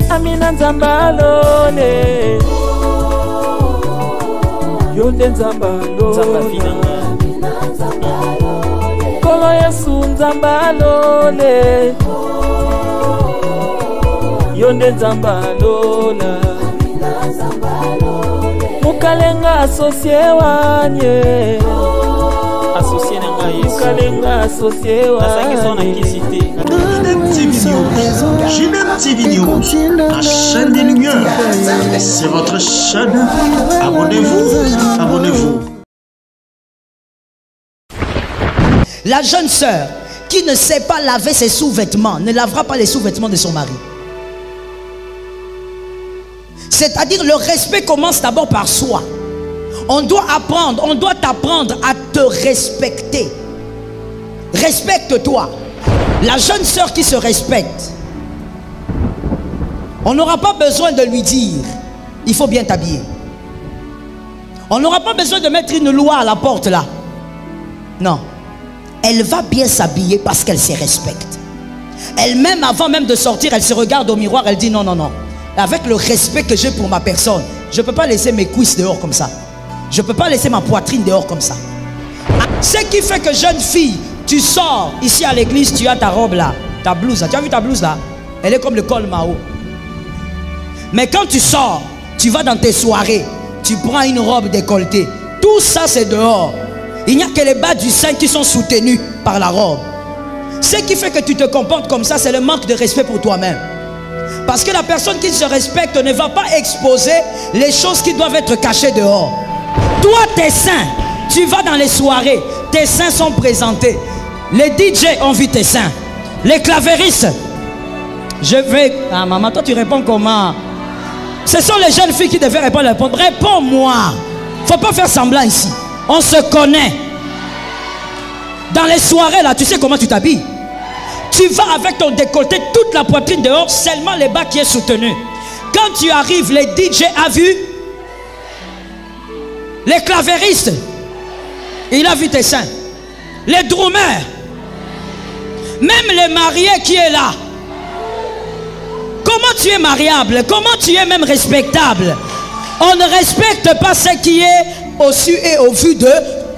Amina Nzambalole Yonde Nzambalole Kolo Yesu Nzambalole Yonde Nzambalola Mukalenga associé wanye associé nanga Yesu Mukalenga associé wanye Ginette TV News, la chaîne des lumières. C'est votre chaîne. Abonnez-vous, abonnez-vous. La jeune sœur qui ne sait pas laver ses sous-vêtements ne lavera pas les sous-vêtements de son mari. C'est-à-dire le respect commence d'abord par soi. On doit apprendre, on doit t'apprendre à te respecter. Respecte-toi. La jeune sœur qui se respecte, on n'aura pas besoin de lui dire il faut bien t'habiller. On n'aura pas besoin de mettre une loi à la porte là. Non. Elle va bien s'habiller parce qu'elle se respecte. Elle-même, avant même de sortir, elle se regarde au miroir, elle dit non, non, non. Avec le respect que j'ai pour ma personne, je ne peux pas laisser mes cuisses dehors comme ça. Je ne peux pas laisser ma poitrine dehors comme ça. Ce qui fait que jeune fille, tu sors ici à l'église, tu as ta robe là, ta blouse là. Tu as vu ta blouse là? Elle est comme le col Mao. Mais quand tu sors, tu vas dans tes soirées, tu prends une robe décolletée. Tout ça c'est dehors. Il n'y a que les bas du sein qui sont soutenus par la robe. Ce qui fait que tu te comportes comme ça, c'est le manque de respect pour toi-même. Parce que la personne qui se respecte ne va pas exposer les choses qui doivent être cachées dehors. Toi, tes seins, tu vas dans les soirées, tes seins sont présentés. Les DJ ont vu tes seins. Les clavéristes. Je vais... Ah maman, toi tu réponds comment? Ce sont les jeunes filles qui devaient répondre. Réponds-moi. Faut pas faire semblant ici. On se connaît. Dans les soirées là, tu sais comment tu t'habilles? Tu vas avec ton décolleté, toute la poitrine dehors, seulement les bas qui est soutenu. Quand tu arrives, les DJ a vu. Les clavéristes, il a vu tes seins. Les drummers, même les mariés qui est là. Comment tu es mariable? Comment tu es même respectable? On ne respecte pas ce qui est au su et au vu de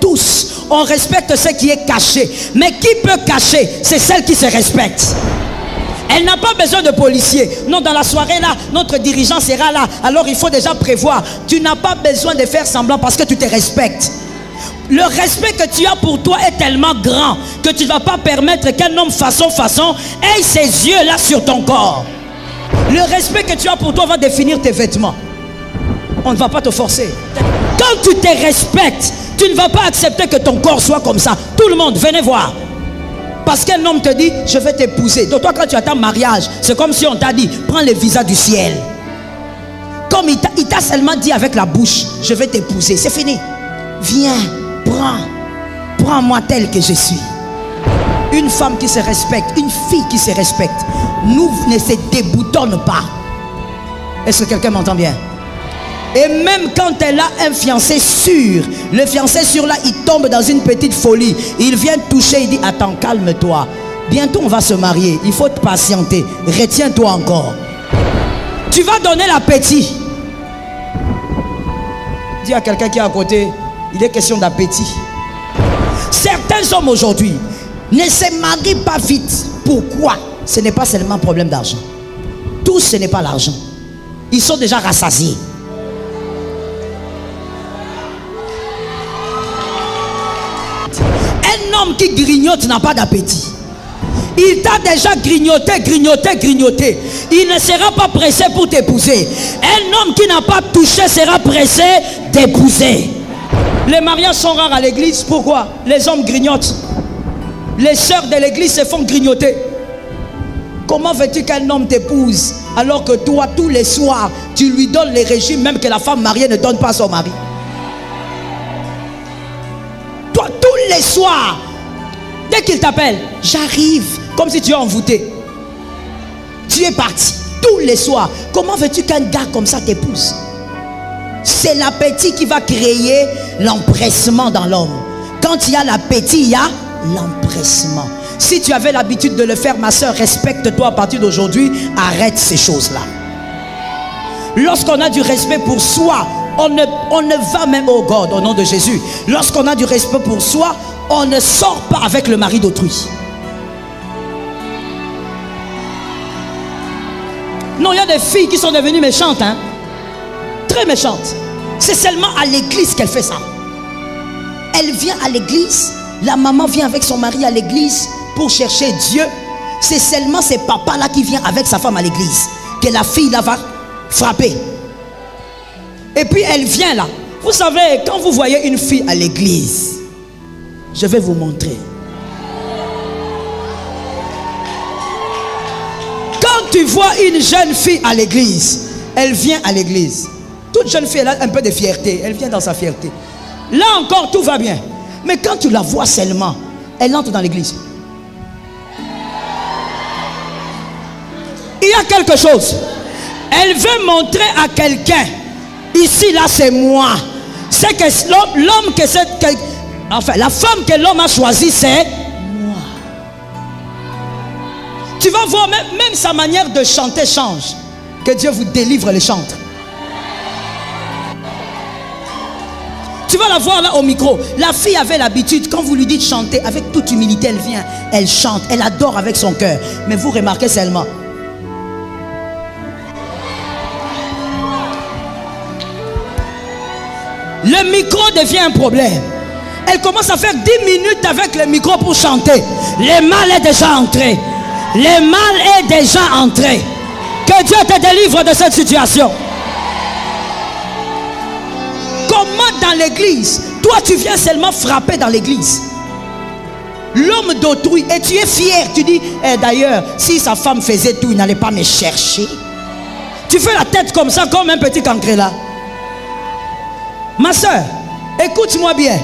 tous. On respecte ce qui est caché. Mais qui peut cacher? C'est celle qui se respecte. Elle n'a pas besoin de policiers. Non, dans la soirée là, notre dirigeant sera là. Alors il faut déjà prévoir. Tu n'as pas besoin de faire semblant parce que tu te respectes. Le respect que tu as pour toi est tellement grand que tu ne vas pas permettre qu'un homme façon ait ses yeux là sur ton corps. Le respect que tu as pour toi va définir tes vêtements. On ne va pas te forcer. Quand tu te respectes, tu ne vas pas accepter que ton corps soit comme ça. Tout le monde, venez voir. Parce qu'un homme te dit, je vais t'épouser. Donc toi, quand tu attends mariage, c'est comme si on t'a dit, prends le visa du ciel. Comme il t'a seulement dit avec la bouche, je vais t'épouser. C'est fini. Viens, prends-moi telle que je suis. Une femme qui se respecte, une fille qui se respecte, nous ne se déboutonne pas. Est-ce que quelqu'un m'entend bien? Et même quand elle a un fiancé sûr, le fiancé sûr là, il tombe dans une petite folie. Il vient toucher, il dit, attends, calme-toi. Bientôt on va se marier, il faut te patienter. Retiens-toi encore. Tu vas donner l'appétit. Dis à quelqu'un qui est à côté, il est question d'appétit. Certains hommes aujourd'hui ne se marient pas vite. Pourquoi? Ce n'est pas seulement un problème d'argent. Tout ce n'est pas l'argent. Ils sont déjà rassasiés. Un homme qui grignote n'a pas d'appétit. Il t'a déjà grignoté. Il ne sera pas pressé pour t'épouser. Un homme qui n'a pas touché sera pressé d'épouser. Les mariages sont rares à l'église. Pourquoi? Les hommes grignotent. Les sœurs de l'église se font grignoter. Comment veux-tu qu'un homme t'épouse alors que toi, tous les soirs, tu lui donnes les régimes même que la femme mariée ne donne pas à son mari? Toi, tous les soirs, dès qu'il t'appelle, j'arrive, comme si tu es envoûté. Tu es parti, tous les soirs. Comment veux-tu qu'un gars comme ça t'épouse? C'est l'appétit qui va créer l'empressement dans l'homme. Quand il y a l'appétit, il y a l'empressement. Si tu avais l'habitude de le faire, ma soeur, respecte-toi à partir d'aujourd'hui. Arrête ces choses-là. Lorsqu'on a du respect pour soi, on ne va même au God au nom de Jésus. Lorsqu'on a du respect pour soi, on ne sort pas avec le mari d'autrui. Non, il y a des filles qui sont devenues méchantes, hein? Très méchantes. C'est seulement à l'église qu'elle fait ça. Elle vient à l'église, la maman vient avec son mari à l'église pour chercher Dieu. C'est seulement ces papas-là qui viennent avec sa femme à l'église que la fille là va frapper. Et puis elle vient là. Vous savez, quand vous voyez une fille à l'église, je vais vous montrer. Quand tu vois une jeune fille à l'église, elle vient à l'église. Toute jeune fille, elle a un peu de fierté. Elle vient dans sa fierté. Là encore, tout va bien. Mais quand tu la vois seulement, elle entre dans l'église. Il y a quelque chose. Elle veut montrer à quelqu'un. Ici, là, c'est moi. C'est que l'homme que c'est... Enfin, la femme que l'homme a choisie, c'est moi. Tu vas voir, même sa manière de chanter change. Que Dieu vous délivre les chantres. Tu vas la voir là au micro. La fille avait l'habitude, quand vous lui dites chanter, avec toute humilité, elle vient, elle chante, elle adore avec son cœur. Mais vous remarquez seulement. Le micro devient un problème. Elle commence à faire 10 minutes avec le micro pour chanter. Le mal est déjà entré. Le mal est déjà entré. Que Dieu te délivre de cette situation. Comment dans l'église, toi tu viens seulement frapper dans l'église. L'homme d'autrui, et tu es fier. Tu dis, d'ailleurs, si sa femme faisait tout, il n'allait pas me chercher. Tu fais la tête comme ça, comme un petit cancré là. Ma soeur, écoute-moi bien.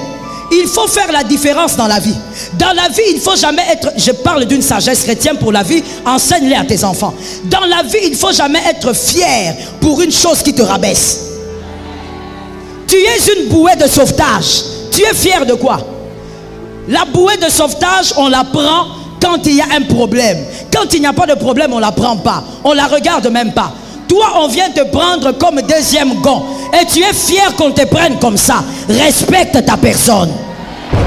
Il faut faire la différence dans la vie. Dans la vie, il ne faut jamais être... Je parle d'une sagesse chrétienne pour la vie. Enseigne-les à tes enfants. Dans la vie, il ne faut jamais être fier pour une chose qui te rabaisse. Tu es une bouée de sauvetage. Tu es fier de quoi? La bouée de sauvetage, on la prend quand il y a un problème. Quand il n'y a pas de problème, on ne la prend pas. On ne la regarde même pas. Toi, on vient te prendre comme deuxième gond. Et tu es fier qu'on te prenne comme ça. Respecte ta personne.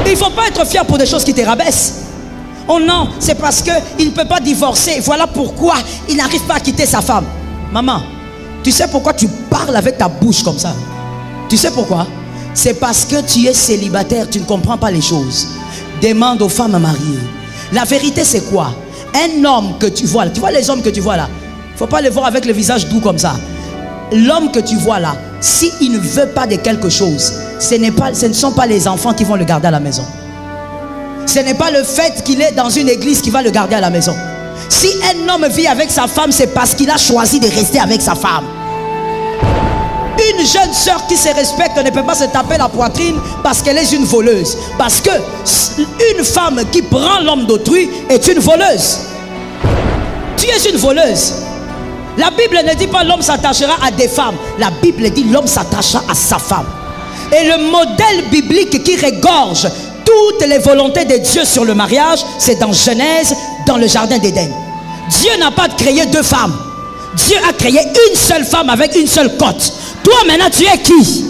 Il ne faut pas être fier pour des choses qui te rabaissent. Oh non, c'est parce qu'il ne peut pas divorcer. Voilà pourquoi il n'arrive pas à quitter sa femme. Maman, tu sais pourquoi tu parles avec ta bouche comme ça? Tu sais pourquoi? C'est parce que tu es célibataire, tu ne comprends pas les choses. Demande aux femmes mariées. La vérité c'est quoi? Un homme que tu vois les hommes que tu vois là, il ne faut pas les voir avec le visage doux comme ça. L'homme que tu vois là, s'il ne veut pas de quelque chose, ce ne sont pas les enfants qui vont le garder à la maison. Ce n'est pas le fait qu'il est dans une église qui va le garder à la maison. Si un homme vit avec sa femme, c'est parce qu'il a choisi de rester avec sa femme. Une jeune soeur qui se respecte ne peut pas se taper la poitrine parce qu'elle est une voleuse. Parce que une femme qui prend l'homme d'autrui est une voleuse. Tu es une voleuse. La Bible ne dit pas l'homme s'attachera à des femmes. La Bible dit l'homme s'attachera à sa femme. Et le modèle biblique qui regorge toutes les volontés de Dieu sur le mariage, c'est dans Genèse, dans le jardin d'Éden. Dieu n'a pas créé deux femmes. Dieu a créé une seule femme avec une seule côte. Toi maintenant tu es qui?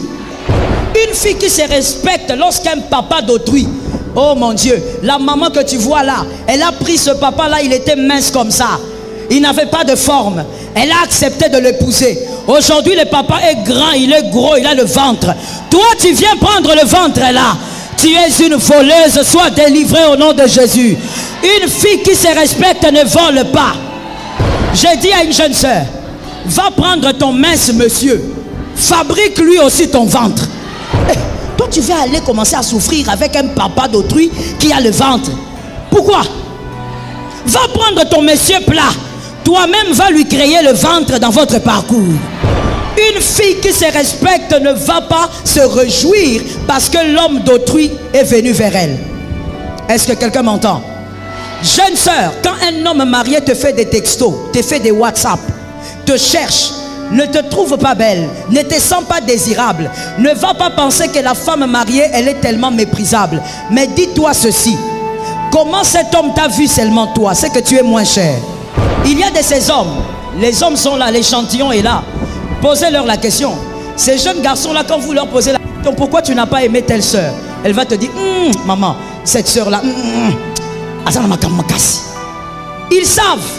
Une fille qui se respecte lorsqu'un papa d'autrui. Oh mon Dieu, la maman que tu vois là, elle a pris ce papa là, il était mince comme ça. Il n'avait pas de forme. Elle a accepté de l'épouser. Aujourd'hui le papa est grand, il est gros, il a le ventre. Toi tu viens prendre le ventre là. Tu es une voleuse, sois délivrée au nom de Jésus. Une fille qui se respecte ne vole pas. J'ai dit à une jeune soeur, va prendre ton mince monsieur, fabrique lui aussi ton ventre. Toi tu vas aller commencer à souffrir avec un papa d'autrui qui a le ventre. Pourquoi? Va prendre ton monsieur plat, toi-même va lui créer le ventre dans votre parcours. Une fille qui se respecte ne va pas se réjouir parce que l'homme d'autrui est venu vers elle. Est-ce que quelqu'un m'entend? Jeune sœur, quand un homme marié te fait des textos, te fait des WhatsApp, te cherche, ne te trouve pas belle, ne te sens pas désirable, ne va pas penser que la femme mariée, elle est tellement méprisable. Mais dis-toi ceci, comment cet homme t'a vu seulement toi? C'est que tu es moins cher. Il y a de ces hommes, les hommes sont là, l'échantillon est là. Posez-leur la question. Ces jeunes garçons-là, quand vous leur posez la question, pourquoi tu n'as pas aimé telle soeur? Elle va te dire, maman, cette soeur-là, ils savent.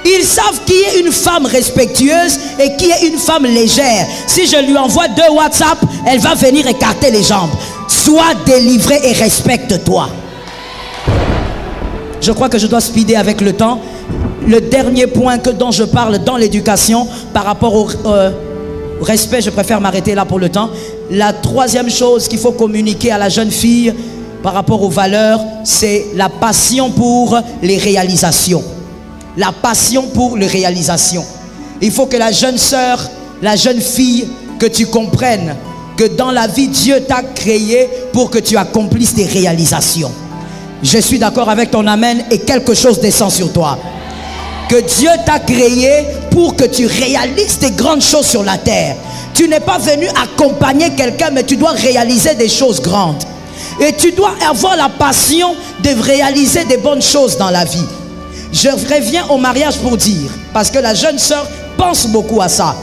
Ils savent qui est une femme respectueuse et qui est une femme légère. Si je lui envoie 2 WhatsApp, elle va venir écarter les jambes. Sois délivré et respecte-toi. Je crois que je dois speeder avec le temps. Le dernier point dont je parle dans l'éducation, par rapport au respect, je préfère m'arrêter là pour le temps. La troisième chose qu'il faut communiquer à la jeune fille par rapport aux valeurs, c'est la passion pour les réalisations. La passion pour les réalisations. Il faut que la jeune sœur, la jeune fille, que tu comprennes que dans la vie, Dieu t'a créé pour que tu accomplisses des réalisations. Je suis d'accord avec ton amen et quelque chose descend sur toi. Que Dieu t'a créé pour que tu réalises des grandes choses sur la terre. Tu n'es pas venu accompagner quelqu'un, mais tu dois réaliser des choses grandes. Et tu dois avoir la passion de réaliser des bonnes choses dans la vie. Je reviens au mariage pour dire, parce que la jeune sœur pense beaucoup à ça.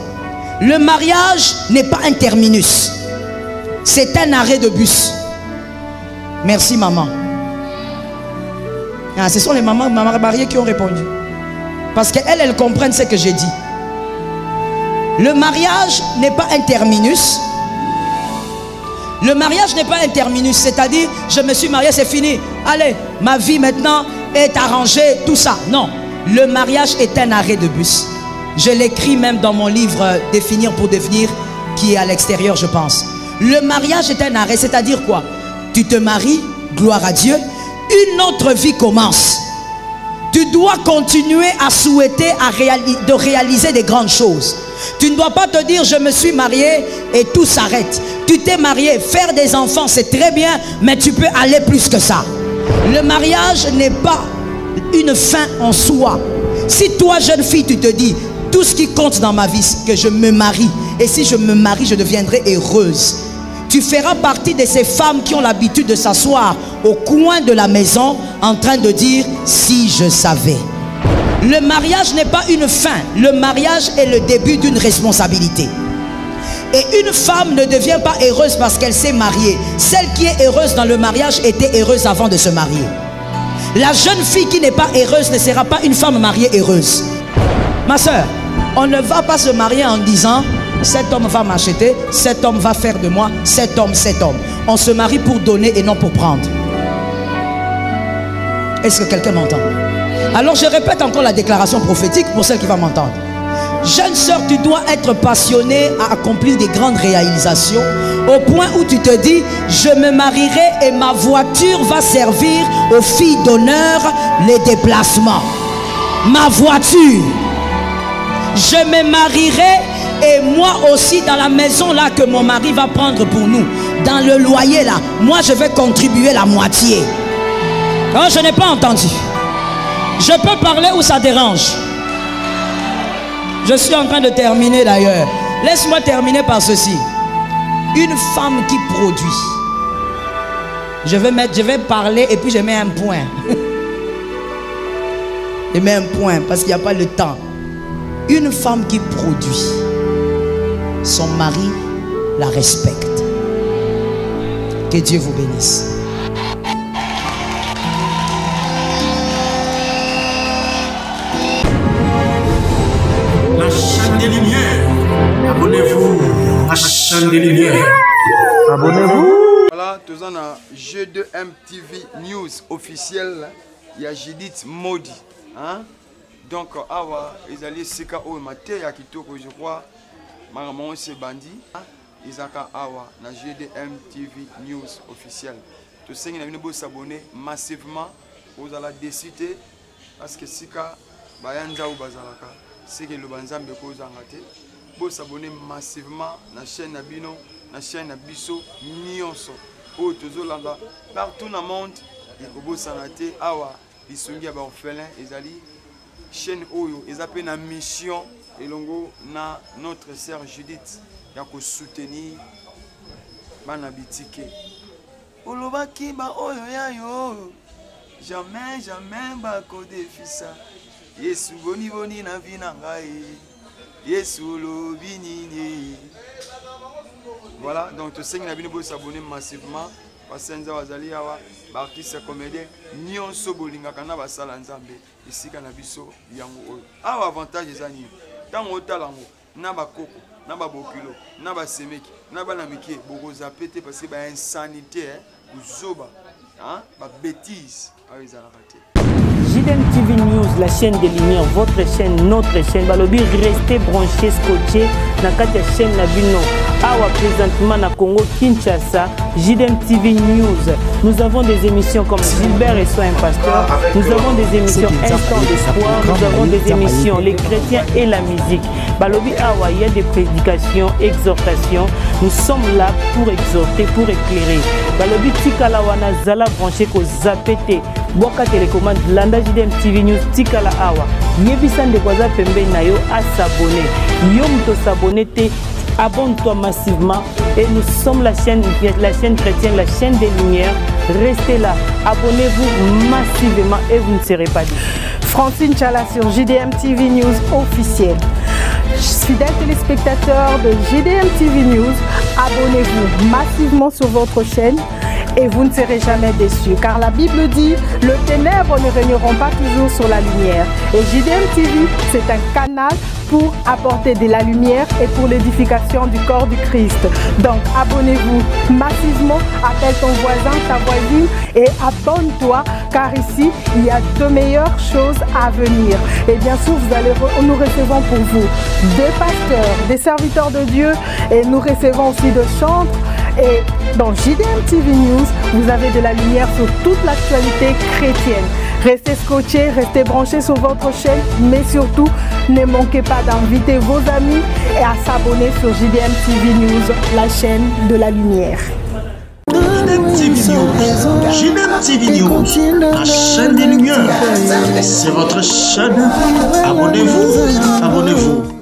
Le mariage n'est pas un terminus. C'est un arrêt de bus. Merci maman. Ah, ce sont les mamans mariées qui ont répondu. Parce qu'elles, elles comprennent ce que j'ai dit. Le mariage n'est pas un terminus. Le mariage n'est pas un terminus. C'est-à-dire, je me suis marié, c'est fini. Allez, ma vie maintenant est arrangée, tout ça. Non, le mariage est un arrêt de bus. Je l'écris même dans mon livre Définir pour devenir, qui est à l'extérieur, je pense. Le mariage est un arrêt, c'est-à-dire quoi? Tu te maries, gloire à Dieu, une autre vie commence. Tu dois continuer à souhaiter de réaliser des grandes choses. Tu ne dois pas te dire je me suis marié et tout s'arrête. Tu t'es marié, faire des enfants c'est très bien, mais tu peux aller plus que ça. Le mariage n'est pas une fin en soi. Si toi jeune fille tu te dis tout ce qui compte dans ma vie c'est que je me marie, et si je me marie je deviendrai heureuse, tu feras partie de ces femmes qui ont l'habitude de s'asseoir au coin de la maison en train de dire si je savais. Le mariage n'est pas une fin. Le mariage est le début d'une responsabilité. Et une femme ne devient pas heureuse parce qu'elle s'est mariée. Celle qui est heureuse dans le mariage était heureuse avant de se marier. La jeune fille qui n'est pas heureuse ne sera pas une femme mariée heureuse. Ma soeur, on ne va pas se marier en disant cet homme va m'acheter, cet homme va faire de moi, cet homme, cet homme. On se marie pour donner et non pour prendre. Est-ce que quelqu'un m'entend? Alors je répète encore la déclaration prophétique pour celle qui va m'entendre. Jeune sœur, tu dois être passionnée à accomplir des grandes réalisations au point où tu te dis je me marierai et ma voiture va servir aux filles d'honneur les déplacements. Ma voiture. Je me marierai et moi aussi dans la maison là que mon mari va prendre pour nous, dans le loyer là, moi je vais contribuer la moitié. Oh, je n'ai pas entendu. Je peux parler ou ça dérange? Je suis en train de terminer d'ailleurs. Laisse-moi terminer par ceci. Une femme qui produit. Je vais parler et puis je mets un point. Je mets un point parce qu'il n'y a pas le temps. Une femme qui produit, son mari la respecte. Que Dieu vous bénisse. La chaîne des Lumières. Abonnez-vous à la chaîne des Lumières. Abonnez-vous. Voilà, tous en a G2M TV News officiel. Il y a Judith Modi. Hein? Donc, awa, ils allaient seka au matin, il y a kitoko, je crois. Maman, c'est bandit. Ils ont awa, na G2M TV News officiel. Tous ceux qui ont s'abonner massivement, vous allez décider parce que sika, bayanza ou bazalaka, c'est que le banzambe cause en raté. Vous s'abonner massivement na chaîne Nabino, na chaîne Nabiso, Nyonso. Oh, tous là partout dans le monde, il faut s'anater awa, ils sont bien orphelins, ils allaient. Chaîne Oyo, ils appellent une mission et longo na notre sœur Judith ya ko soutenir bana bitike. Olobaki ba oyo ya yo. Jamais ba ko defisa. Yesu boni boni na vie na ngai. Yesulo binini. Voilà, donc tu sais que nous avons s'abonner massivement. Parce que nous avons artistes comédiens. Nous avons s'abonner quand nous avons ça l'ensemble. Ici quand nous avons yango. Ah, avantage des années. Tant au talent, n'a pas coco, n'a pas bokilo, n'a pas semeki, n'a pas namiki, beaucoup zapété parce que bah insanité, ou zoba, hein, bah bêtise, ah ils ont raté. JDM TV News, la chaîne des lumières, votre chaîne, notre chaîne. Balobi, restez branchés, scotchés. Dans la chaîne Nabino. Awa présentement na Congo Kinshasa, JDM TV News. Nous avons des émissions comme Gilbert et Soin Pasteur. Nous avons des émissions Instant d'espoir. Nous avons des émissions Les chrétiens et la musique. Balobi Awa, il y a des prédications, exhortations. Nous sommes là pour exhorter, pour éclairer. Balobi Tikala wana zala branché ko zapete. Boka télécommande Landa JDM TV News Tikala Awa. Yebisan de Kwaza Pembe Nayo à s'abonner. Yom to s'abonner te. Abonne-toi massivement et nous sommes la chaîne chrétienne, la chaîne des lumières. Restez là, abonnez-vous massivement et vous ne serez pas déçus. Francine Chala sur JDM TV News officiel. Fidèles téléspectateurs de JDM TV News, abonnez-vous massivement sur votre chaîne et vous ne serez jamais déçus. Car la Bible dit, le ténèbre ne régneront pas toujours sur la lumière. Et JDM TV, c'est un canal pour apporter de la lumière et pour l'édification du corps du Christ. Donc abonnez-vous massivement, appelle ton voisin, ta voisine et abonne-toi car ici il y a de meilleures choses à venir. Et bien sûr nous recevons pour vous des pasteurs, des serviteurs de Dieu et nous recevons aussi de chantres. Et dans JDM TV News, vous avez de la lumière sur toute l'actualité chrétienne. Restez scotchés, restez branchés sur votre chaîne, mais surtout, ne manquez pas d'inviter vos amis et à s'abonner sur JDM TV News, la chaîne de la lumière. JDM TV News, la chaîne des lumières. C'est votre chaîne. Abonnez-vous, abonnez-vous.